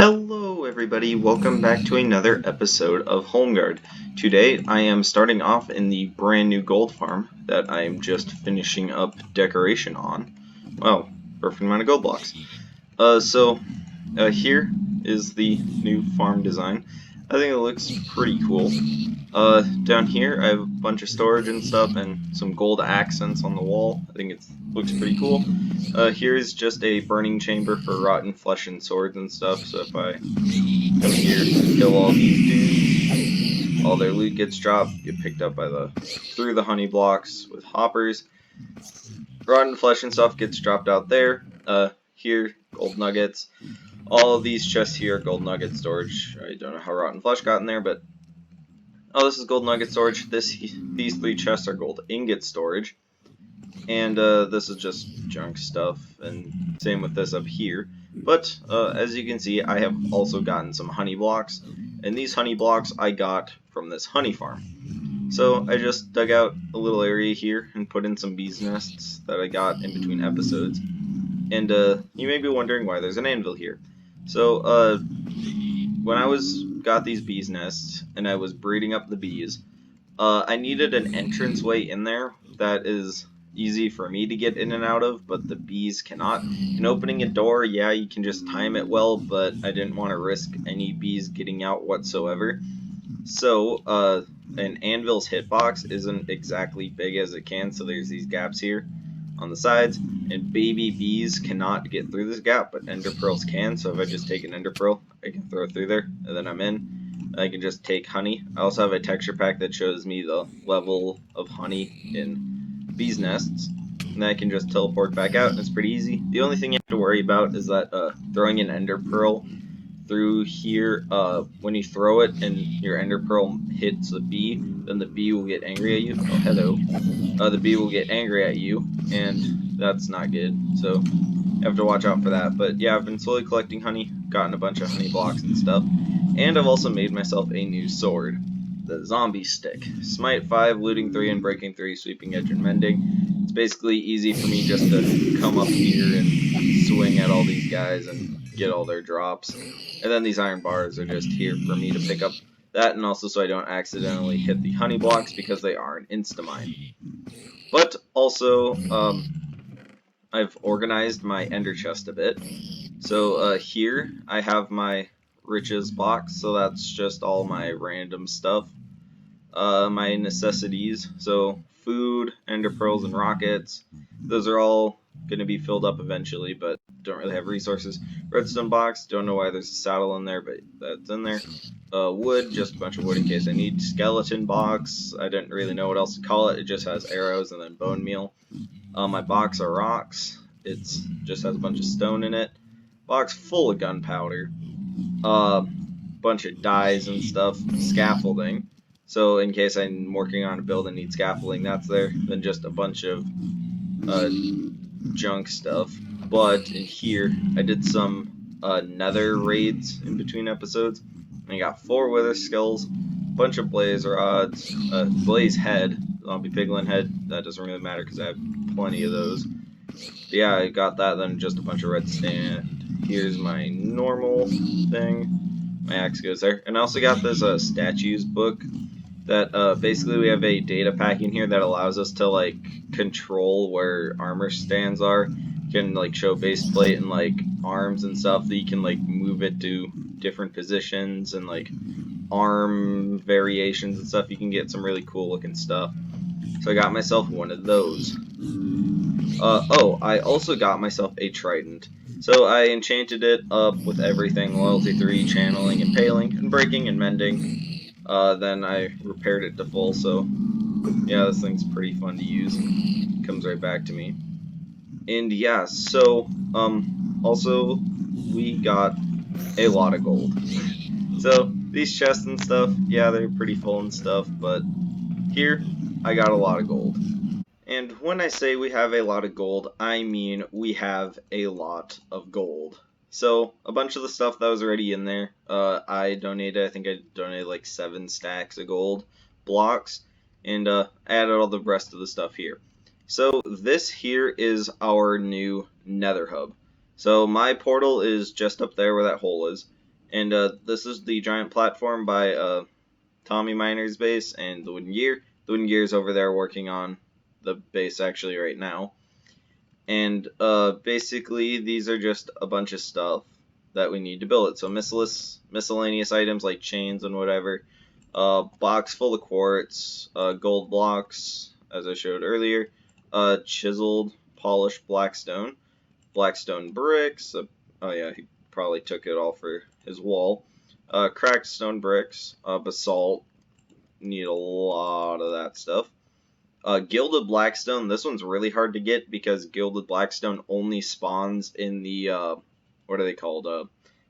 Hello everybody, welcome back to another episode of Holmgard. Today I am starting off in the brand new gold farm that I am just finishing up decoration on. Well, perfect amount of gold blocks. Here is the new farm design. I think it looks pretty cool. Down here I have a bunch of storage and stuff and some gold accents on the wall. I think it looks pretty cool. Here's just a burning chamber for rotten flesh and swords and stuff, so if I come here, kill all these dudes, all their loot gets dropped, get picked up by through the honey blocks with hoppers. Rotten flesh and stuff gets dropped out there. Here, gold nuggets. All of these chests here are gold nugget storage. I don't know how rotten flesh got in there, but oh, this is gold nugget storage. These three chests are gold ingot storage. And this is just junk stuff, and same with this up here. But as you can see, I have also gotten some honey blocks, and these honey blocks I got from this honey farm. So I just dug out a little area here and put in some bees nests that I got in between episodes. And you may be wondering why there's an anvil here. So when I got these bees nests and I was breeding up the bees, I needed an entranceway in there that is easy for me to get in and out of, but the bees cannot. And opening a door, yeah, you can just time it well, but I didn't want to risk any bees getting out whatsoever. So, an anvil's hitbox isn't exactly big as it can, so there's these gaps here on the sides, and baby bees cannot get through this gap, but ender pearls can, so if I just take an ender pearl, I can throw it through there, and then I'm in. I can just take honey. I also have a texture pack that shows me the level of honey in bees nests, and then I can just teleport back out, and it's pretty easy. The only thing you have to worry about is that throwing an ender pearl through here, when you throw it and your ender pearl hits the bee, then the bee will get angry at you. Oh, hello. The bee will get angry at you, and that's not good, so you have to watch out for that. But yeah, I've been slowly collecting honey, gotten a bunch of honey blocks and stuff, and I've also made myself a new sword, the zombie stick. Smite 5, looting 3, and breaking 3, sweeping edge and mending. It's basically easy for me just to come up here and swing at all these guys and get all their drops. And then these iron bars are just here for me to pick up that, and also so I don't accidentally hit the honey blocks because they are an insta-mine. But also, I've organized my ender chest a bit. So here I have my riches box, so that's just all my random stuff. My necessities, so food, ender pearls, and rockets. Those are all going to be filled up eventually, but don't really have resources. Redstone box, don't know why there's a saddle in there, but that's in there. Wood, just a bunch of wood in case I need. Skeleton box, I didn't really know what else to call it. It just has arrows and then bone meal. My box are rocks. It just has a bunch of stone in it. Box full of gunpowder. Bunch of dyes and stuff. Scaffolding. So in case I'm working on a build and need scaffolding, that's there. Then just a bunch of junk stuff. But in here, I did some nether raids in between episodes. I got 4 wither skulls, bunch of blaze rods, blaze head, zombie piglin head. That doesn't really matter because I have plenty of those. But yeah, I got that, then just a bunch of redstone. Here's my normal thing. My axe goes there. And I also got this statues book that basically we have a data pack in here that allows us to like control where armor stands are. You can like show base plate and like arms and stuff that you can like move it to different positions and like arm variations and stuff. You can get some really cool looking stuff. So I got myself one of those. Oh, I also got myself a trident. So I enchanted it up with everything, loyalty 3, channeling, impaling, and breaking and mending. Then I repaired it to full, so yeah, this thing's pretty fun to use. It comes right back to me. And yeah, so also we got a lot of gold. So these chests and stuff, yeah, they're pretty full and stuff, but here I got a lot of gold. And when I say we have a lot of gold, I mean we have a lot of gold. So a bunch of the stuff that was already in there, I think I donated like 7 stacks of gold blocks, and added all the rest of the stuff here. So this here is our new nether hub. So my portal is just up there where that hole is, And this is the giant platform by Tommy Miner's base and the Wooden Gear. The Wooden Gear is over there working on the base actually right now. And basically these are just a bunch of stuff that we need to build it. So miscellaneous items like chains and whatever. Box full of quartz, gold blocks, as I showed earlier, chiseled, polished blackstone, blackstone bricks. Oh yeah, he probably took it all for his wall. Cracked stone bricks, basalt. Need a lot of that stuff. Gilded Blackstone, this one's really hard to get because Gilded Blackstone only spawns in the, what are they called,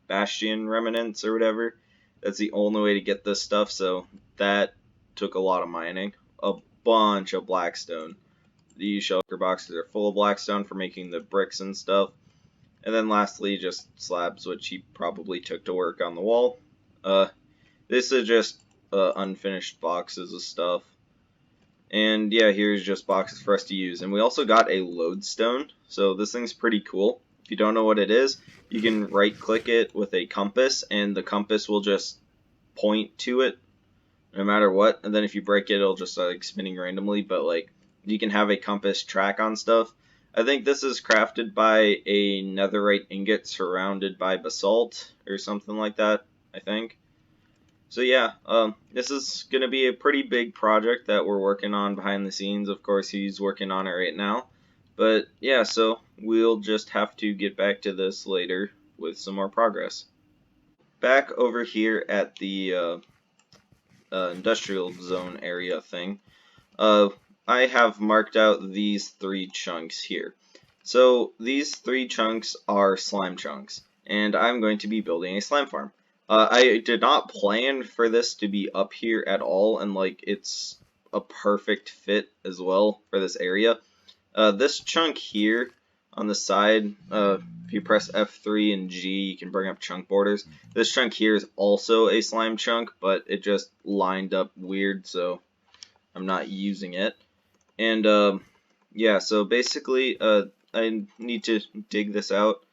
Bastion Remnants or whatever. That's the only way to get this stuff, so that took a lot of mining. A bunch of Blackstone. These shulker boxes are full of Blackstone for making the bricks and stuff. And then lastly, just slabs, which he probably took to work on the wall. This is just unfinished boxes of stuff. And yeah, here's just boxes for us to use. And we also got a lodestone, so this thing's pretty cool. If you don't know what it is, you can right click it with a compass, and the compass will just point to it no matter what. And then if you break it, it'll just start like spinning randomly, but like you can have a compass track on stuff. I think this is crafted by a netherite ingot surrounded by basalt or something like that, I think. So yeah, this is going to be a pretty big project that we're working on behind the scenes. Of course, he's working on it right now. But yeah, so we'll just have to get back to this later with some more progress. Back over here at the industrial zone area thing, uh, I have marked out these 3 chunks here. So these 3 chunks are slime chunks, and I'm going to be building a slime farm. I did not plan for this to be up here at all, and like it's a perfect fit as well for this area. This chunk here on the side, if you press F3 and G, you can bring up chunk borders. This chunk here is also a slime chunk, but it just lined up weird, so I'm not using it. And yeah, so basically I need to dig this out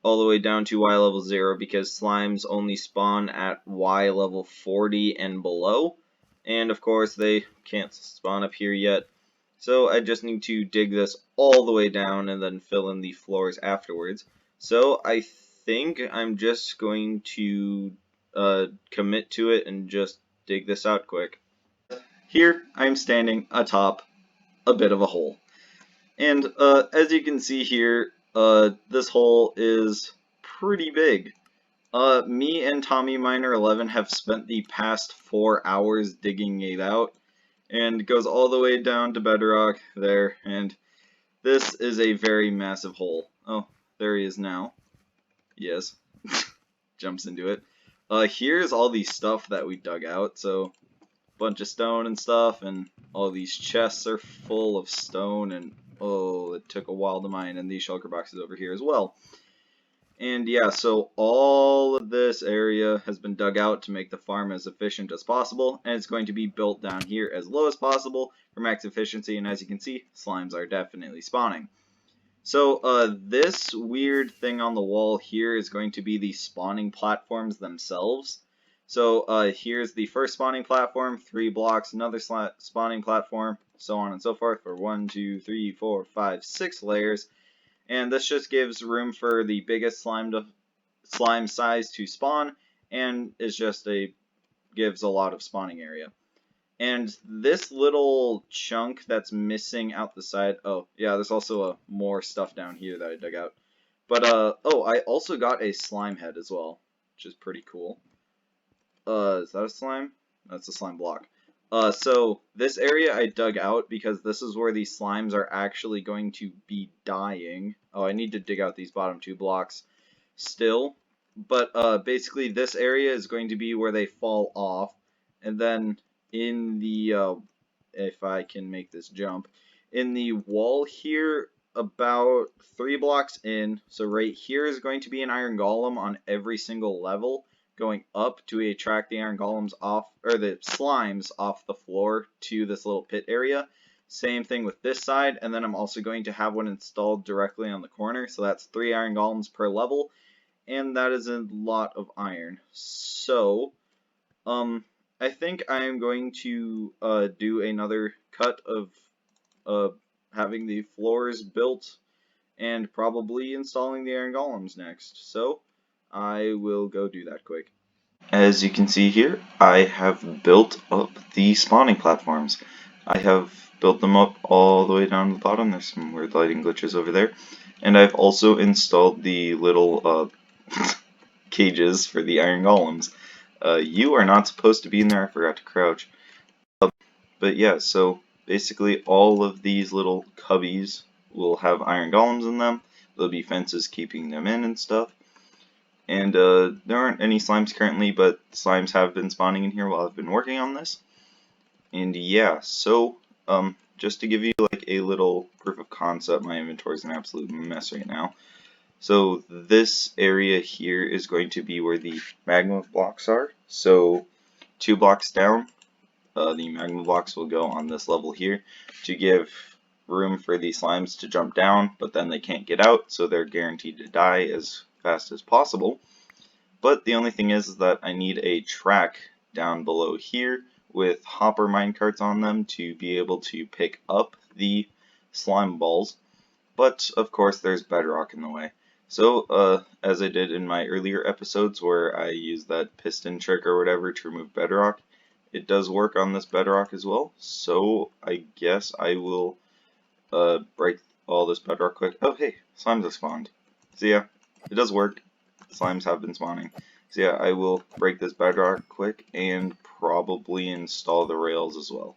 all the way down to Y level 0 because slimes only spawn at Y level 40 and below. And of course they can't spawn up here yet. So I just need to dig this all the way down and then fill in the floors afterwards. So I think I'm just going to commit to it and just dig this out quick. Here I'm standing atop a bit of a hole. And as you can see here, this hole is pretty big. Me and Tommy Miner 11 have spent the past 4 hours digging it out, and it goes all the way down to bedrock there, and this is a very massive hole. Oh, there he is now. Yes. Jumps into it. Here's all the stuff that we dug out, so bunch of stone and stuff, and all these chests are full of stone, and oh, it took a while to mine, and these shulker boxes over here as well. And yeah, so all of this area has been dug out to make the farm as efficient as possible, and it's going to be built down here as low as possible for max efficiency, and as you can see, slimes are definitely spawning. So this weird thing on the wall here is going to be the spawning platforms themselves. So here's the first spawning platform, 3 blocks, another spawning platform, so on and so forth for 1, 2, 3, 4, 5, 6 layers. And this just gives room for the biggest slime size to spawn, and is just gives a lot of spawning area. And this little chunk that's missing out the side, oh yeah, there's also more stuff down here that I dug out. But oh, I also got a slime head as well, which is pretty cool. Is that a slime? That's a slime block. So this area I dug out because this is where these slimes are actually going to be dying. Oh, I need to dig out these bottom 2 blocks still. But basically this area is going to be where they fall off. And then in the, if I can make this jump, in the wall here about 3 blocks in, so right here is going to be an iron golem on every single level, going up to attract the iron golems off, or the slimes off the floor to this little pit area. Same thing with this side, and then I'm also going to have one installed directly on the corner, so that's 3 iron golems per level. and that is a lot of iron. So, I think I am going to do another cut of uh, having the floors built and probably installing the iron golems next. So, I will go do that quick. As you can see here, I have built up the spawning platforms. I have built them up all the way down to the bottom. There's some weird lighting glitches over there. And I've also installed the little cages for the iron golems. You are not supposed to be in there. I forgot to crouch. But yeah, so basically all of these little cubbies will have iron golems in them. There'll be fences keeping them in and stuff. And there aren't any slimes currently, but slimes have been spawning in here while I've been working on this. And yeah, so just to give you like a little proof of concept, my inventory is an absolute mess right now. So this area here is going to be where the magma blocks are. So 2 blocks down, the magma blocks will go on this level here to give room for the slimes to jump down, but then they can't get out, so they're guaranteed to die as fast as possible. But the only thing is that I need a track down below here with hopper minecarts on them to be able to pick up the slime balls. But of course there's bedrock in the way. So as I did in my earlier episodes where I used that piston trick or whatever to remove bedrock, it does work on this bedrock as well. So I guess I will break all this bedrock quick. Oh hey, slimes have spawned. So yeah, it does work. Slimes have been spawning. So yeah, I will break this bedrock quick and probably install the rails as well.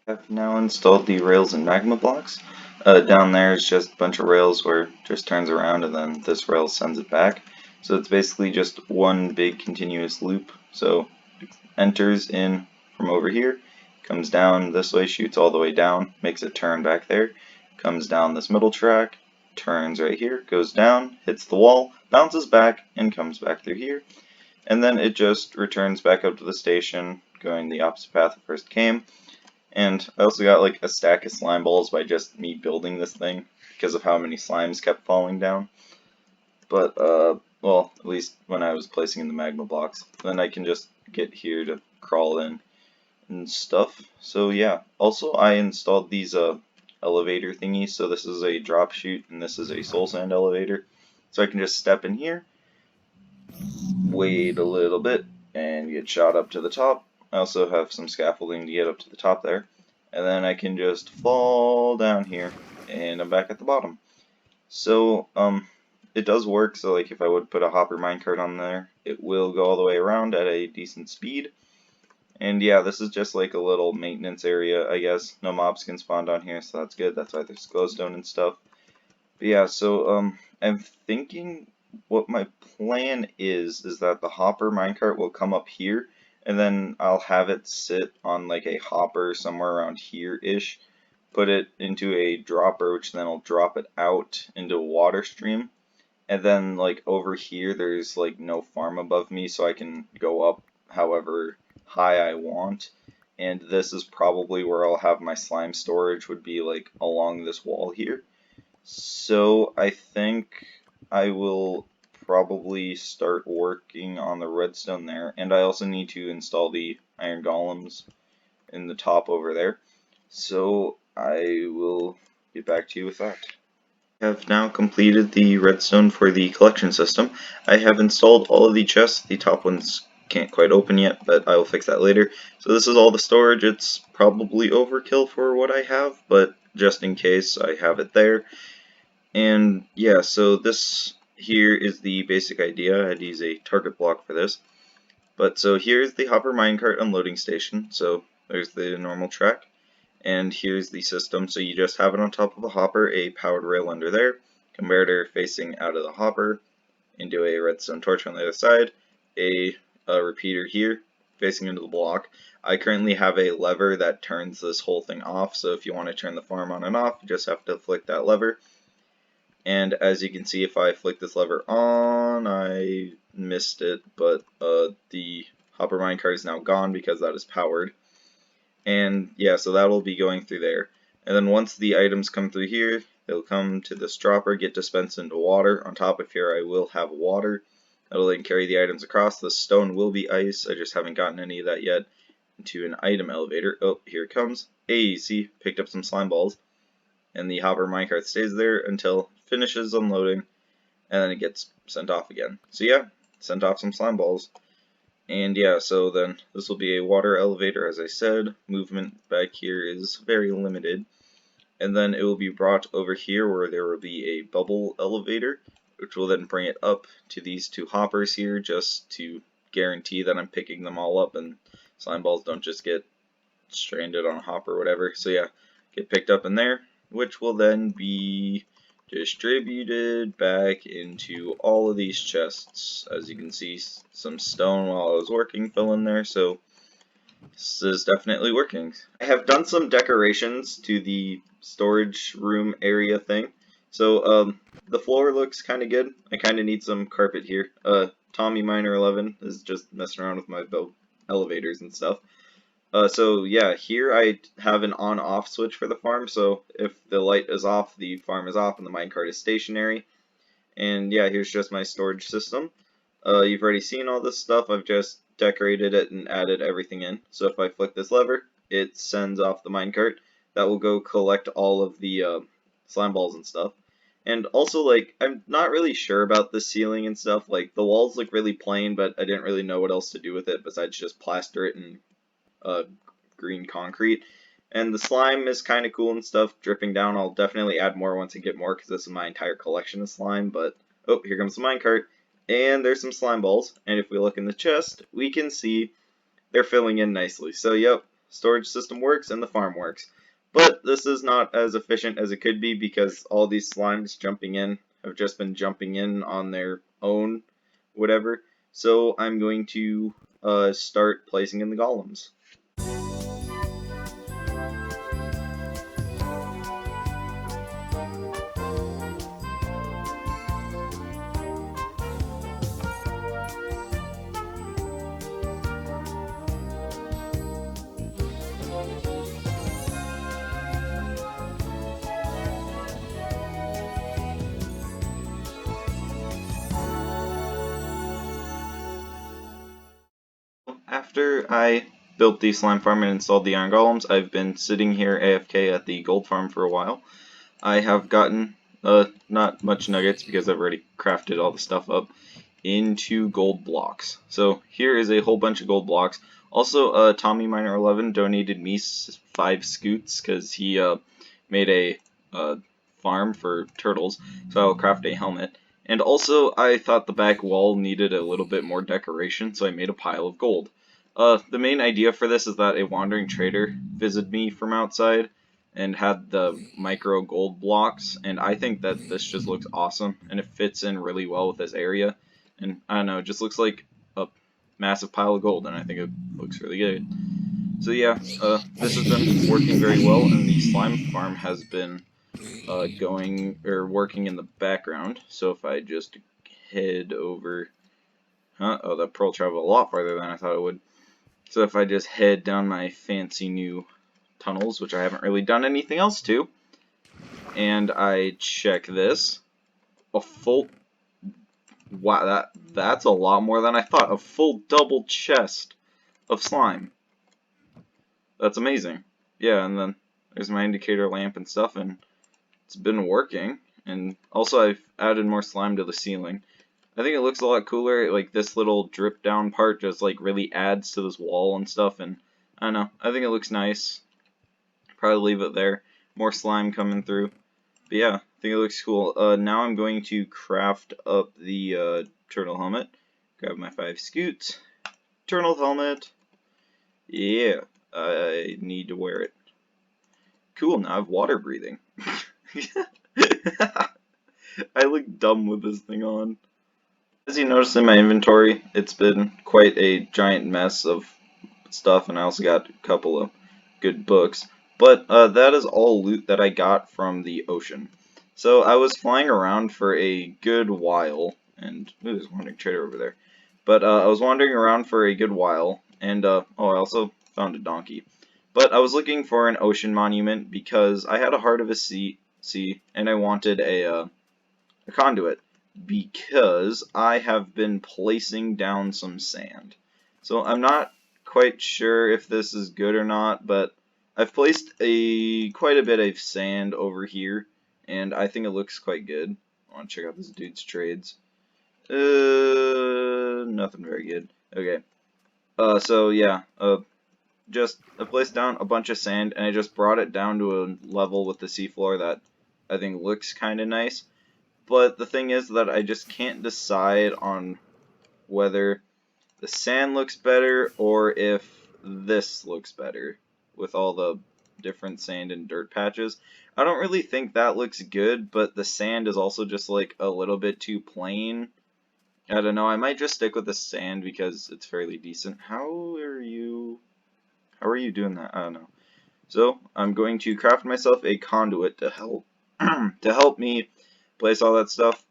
I've now installed the rails and magma blocks. Down there is just a bunch of rails where it just turns around and then this rail sends it back. So it's basically just one big continuous loop. So it enters in from over here, comes down this way, shoots all the way down, makes it turn back there, comes down this middle track, turns right here, goes down, hits the wall, bounces back, and comes back through here. And then it just returns back up to the station, going the opposite path it first came. And I also got like a stack of slime balls by just me building this thing because of how many slimes kept falling down. But, well, at least when I was placing in the magma blocks. Then I can just get here to crawl in and stuff. So yeah, also I installed these elevator thingies. So this is a drop chute and this is a soul sand elevator. So I can just step in here, wait a little bit, and get shot up to the top. I also have some scaffolding to get up to the top there. And then I can just fall down here, and I'm back at the bottom. So, it does work, so like if I would put a hopper minecart on there, it will go all the way around at a decent speed. And yeah, this is just like a little maintenance area, I guess. No mobs can spawn down here, so that's good. That's why there's glowstone and stuff. But yeah, so, I'm thinking what my plan is that the hopper minecart will come up here, and then I'll have it sit on like a hopper somewhere around here-ish, put it into a dropper, which then will drop it out into a water stream, and then like over here there's like no farm above me, so I can go up however high I want, and this is probably where I'll have my slime storage, would be like along this wall here. So I think I will probably start working on the redstone there, and I also need to install the iron golems in the top over there. So I will get back to you with that. I have now completed the redstone for the collection system. I have installed all of the chests. The top ones can't quite open yet, but I will fix that later. So this is all the storage. It's probably overkill for what I have, but just in case I have it there. And yeah, so this here is the basic idea. I had to use a target block for this. But so here's the hopper minecart unloading station. So there's the normal track. And here's the system. So you just have it on top of a hopper, a powered rail under there, converter facing out of the hopper into a redstone torch on the other side, a repeater here facing into the block. I currently have a lever that turns this whole thing off. So if you want to turn the farm on and off, you just have to flick that lever. And as you can see, if I flick this lever on, I missed it, but the hopper minecart is now gone because that is powered. And yeah, so that will be going through there. And then once the items come through here, It'll come to this dropper, get dispensed into water. On top of here I will have water. That'll then carry the items across. The stone will be ice. I just haven't gotten any of that yet. Into an item elevator. Oh, here it comes. Hey, see, picked up some slime balls. And the hopper minecart stays there until it finishes unloading, and then it gets sent off again. So yeah, sent off some slime balls. And yeah, so then this will be a water elevator, as I said. Movement back here is very limited. And then it will be brought over here where there will be a bubble elevator, which will then bring it up to these two hoppers here, just to guarantee that I'm picking them all up and slime balls don't just get stranded on a hopper or whatever. So yeah, get picked up in there, which will then be distributed back into all of these chests. As you can see, some stone while I was working fell in there, so this is definitely working. I have done some decorations to the storage room area thing. So the floor looks kind of good. I kind of need some carpet here. Tommy Miner 11 is just messing around with my elevators and stuff. So yeah, here I have an on-off switch for the farm, so if the light is off, the farm is off and the minecart is stationary. And yeah, here's just my storage system. You've already seen all this stuff, I've just decorated it and added everything in. So if I flick this lever, it sends off the minecart. That will go collect all of the slime balls and stuff. And also, like, I'm not really sure about the ceiling and stuff. Like, the walls look really plain, but I didn't really know what else to do with it besides just plaster it and green concrete. And the slime is kind of cool and stuff, dripping down. I'll definitely add more once I get more, because this is my entire collection of slime. But, oh, here comes the minecart. And there's some slime balls. And if we look in the chest, we can see they're filling in nicely. So, yep, storage system works and the farm works. But this is not as efficient as it could be, because all these slimes jumping in have just been jumping in on their own whatever. So I'm going to start placing in the golems. After I built the slime farm and installed the iron golems, I've been sitting here AFK at the gold farm for a while. I have gotten not much nuggets because I've already crafted all the stuff up into gold blocks. So here is a whole bunch of gold blocks. Also, Tommy Miner 11 donated me 5 scoots because he made a farm for turtles, so I'll craft a helmet. And also, I thought the back wall needed a little bit more decoration, so I made a pile of gold. The main idea for this is that a wandering trader visited me from outside and had the micro gold blocks, and I think that this just looks awesome, and it fits in really well with this area. And I don't know, it just looks like a massive pile of gold, and I think it looks really good. So yeah, this has been working very well, and the slime farm has been working in the background. So if I just head over, oh, that pearl traveled a lot farther than I thought it would. So if I just head down my fancy new tunnels, which I haven't really done anything else to, and I check this, a full, wow, that's a lot more than I thought, a full double chest of slime. That's amazing. Yeah, and then there's my indicator lamp and stuff, and it's been working. And also I've added more slime to the ceiling. I think it looks a lot cooler. Like, this little drip down part just like really adds to this wall and stuff, and I don't know, I think it looks nice. Probably leave it there. More slime coming through. But yeah, I think it looks cool. Now I'm going to craft up the turtle helmet. Grab my 5 scoots. Turtle helmet. Yeah, I need to wear it. Cool, now I have water breathing. I look dumb with this thing on. As you notice in my inventory, it's been quite a giant mess of stuff, and I also got a couple of good books. But that is all loot that I got from the ocean. So I was flying around for a good while, and ooh, there's a wandering trader over there. But I was wandering around for a good while, and oh, I also found a donkey. But I was looking for an ocean monument because I had a Heart of a Sea. See, and I wanted a conduit because I have been placing down some sand. So I'm not quite sure if this is good or not, but I've placed quite a bit of sand over here, and I think it looks quite good. I want to check out this dude's trades. Nothing very good. Okay. So yeah, I placed down a bunch of sand, and I just brought it down to a level with the seafloor that I think looks kind of nice. But the thing is that I just can't decide on whether the sand looks better or if this looks better with all the different sand and dirt patches. I don't really think that looks good, but the sand is also just like a little bit too plain. I don't know, I might just stick with the sand because it's fairly decent. How are you doing that? I don't know. So I'm going to craft myself a conduit to help to help me place all that stuff.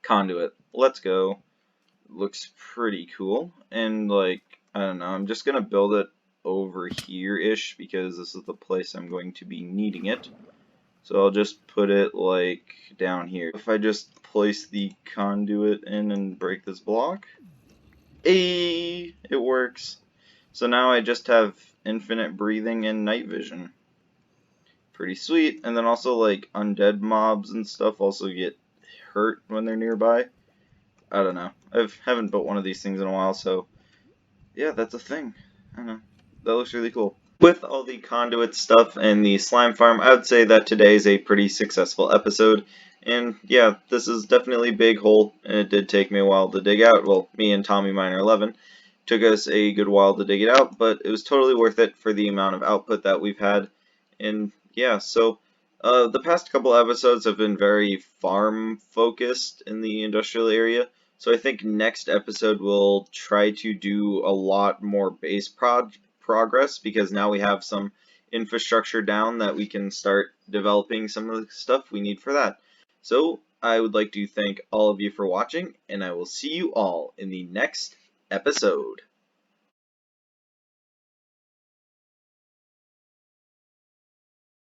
Conduit. Let's go. Looks pretty cool. And like, I don't know, I'm just gonna build it over here-ish because this is the place I'm going to be needing it. So I'll just put it like down here. If I just place the conduit in and break this block, it works. So now I just have infinite breathing and night vision. Pretty sweet. And then also like undead mobs and stuff also get hurt when they're nearby. I don't know. I haven't built one of these things in a while, so yeah, that's a thing. I don't know. That looks really cool. With all the conduit stuff and the slime farm, I would say that today is a pretty successful episode. And yeah, this is definitely a big hole, and it did take me a while to dig out. Well, me and Tommy Miner 11 took us a good while to dig it out, but it was totally worth it for the amount of output that we've had. And yeah, so the past couple episodes have been very farm focused in the industrial area. So I think next episode we'll try to do a lot more base progress because now we have some infrastructure down that we can start developing some of the stuff we need for that. So I would like to thank all of you for watching, and I will see you all in the next episode.